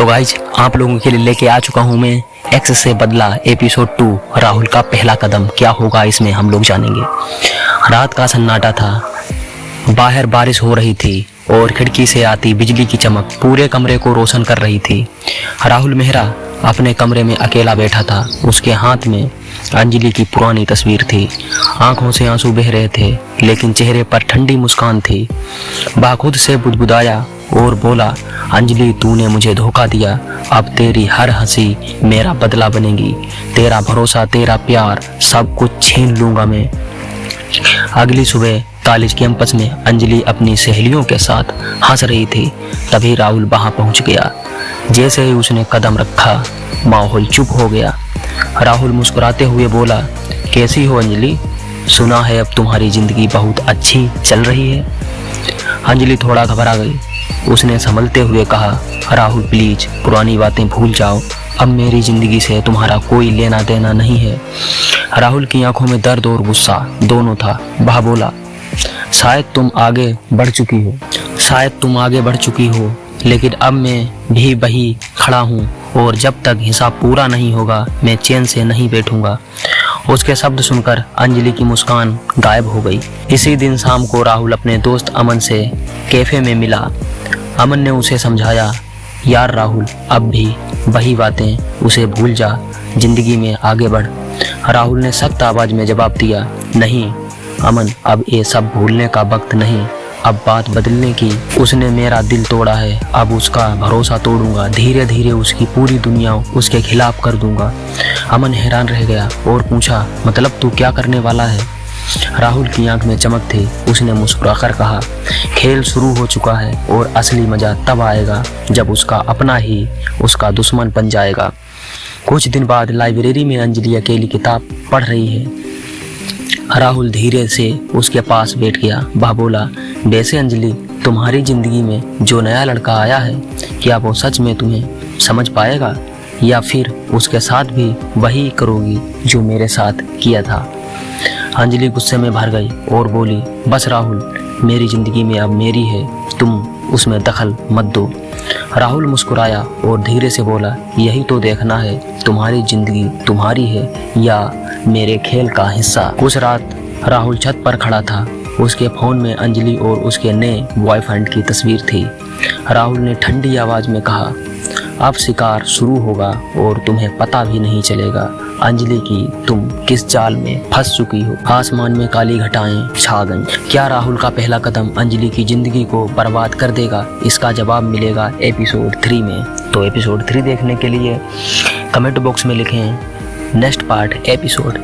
तो गाइज आप लोगों के लिए लेके आ चुका हूँ मैं एक्स से बदला एपिसोड 2 राहुल का पहला कदम। क्या होगा इसमें हम लोग जानेंगे। रात का सन्नाटा था, बाहर बारिश हो रही थी और खिड़की से आती बिजली की चमक पूरे कमरे को रोशन कर रही थी। राहुल मेहरा अपने कमरे में अकेला बैठा था। उसके हाथ में अंजलि की पुरानी तस्वीर थी। आंखों से आंसू बह रहे थे लेकिन चेहरे पर ठंडी मुस्कान थी। वह खुद से बुदबुदाया और बोला, अंजलि तूने मुझे धोखा दिया, अब तेरी हर हंसी मेरा बदला बनेगी। तेरा भरोसा, तेरा प्यार, सब कुछ छीन लूंगा मैं। अगली सुबह कॉलेज कैंपस में अंजलि अपनी सहेलियों के साथ हंस रही थी। तभी राहुल वहां पहुंच गया। जैसे ही उसने कदम रखा माहौल चुप हो गया। राहुल मुस्कुराते हुए बोला, कैसी हो अंजलि? सुना है अब तुम्हारी जिंदगी बहुत अच्छी चल रही है। अंजलि थोड़ा घबरा गई। उसने संभलते हुए कहा, राहुल प्लीज पुरानी बातें भूल जाओ, अब मेरी जिंदगी से तुम्हारा कोई लेना देना नहीं है। राहुल की आंखों में दर्द और गुस्सा दोनों था। वह बोला, शायद तुम आगे बढ़ चुकी हो, लेकिन अब मैं भी वही खड़ा हूँ और जब तक हिसाब पूरा नहीं होगा मैं चैन से नहीं बैठूंगा। उसके शब्द सुनकर अंजलि की मुस्कान गायब हो गई। इसी दिन शाम को राहुल अपने दोस्त अमन से कैफे में मिला। अमन ने उसे समझाया, यार राहुल अब भी वही बातें, उसे भूल जा, जिंदगी में आगे बढ़। राहुल ने सख्त आवाज में जवाब दिया, नहीं अमन, अब ये सब भूलने का वक्त नहीं, अब बात बदलने की। उसने मेरा दिल तोड़ा है, अब उसका भरोसा तोड़ूंगा। धीरे धीरे उसकी पूरी दुनिया उसके खिलाफ कर दूंगा। अमन हैरान रह गया और पूछा, मतलब तू क्या करने वाला है? राहुल की आंख में चमक थी। उसने मुस्कुराकर कहा, खेल शुरू हो चुका है और असली मजा तब आएगा जब उसका अपना ही उसका दुश्मन बन जाएगा। कुछ दिन बाद लाइब्रेरी में अंजलि अकेली किताब पढ़ रही है। राहुल धीरे से उसके पास बैठ गया। वह बोला, वैसे अंजलि तुम्हारी जिंदगी में जो नया लड़का आया है, क्या वो सच में तुम्हें समझ पाएगा या फिर उसके साथ भी वही करोगी जो मेरे साथ किया था? अंजलि गुस्से में भर गई और बोली, बस राहुल, मेरी जिंदगी में अब मेरी है, तुम उसमें दखल मत दो। राहुल मुस्कुराया और धीरे से बोला, यही तो देखना है, तुम्हारी जिंदगी तुम्हारी है या मेरे खेल का हिस्सा। उस रात राहुल छत पर खड़ा था। उसके फोन में अंजलि और उसके नए बॉयफ्रेंड की तस्वीर थी। राहुल ने ठंडी आवाज में कहा, अब शिकार शुरू होगा और तुम्हें पता भी नहीं चलेगा अंजलि की तुम किस जाल में फंस चुकी हो। आसमान में काली घटाएं छा गईं। क्या राहुल का पहला कदम अंजलि की जिंदगी को बर्बाद कर देगा? इसका जवाब मिलेगा एपिसोड 3 में। तो एपिसोड 3 देखने के लिए कमेंट बॉक्स में लिखें नेक्स्ट पार्ट एपिसोड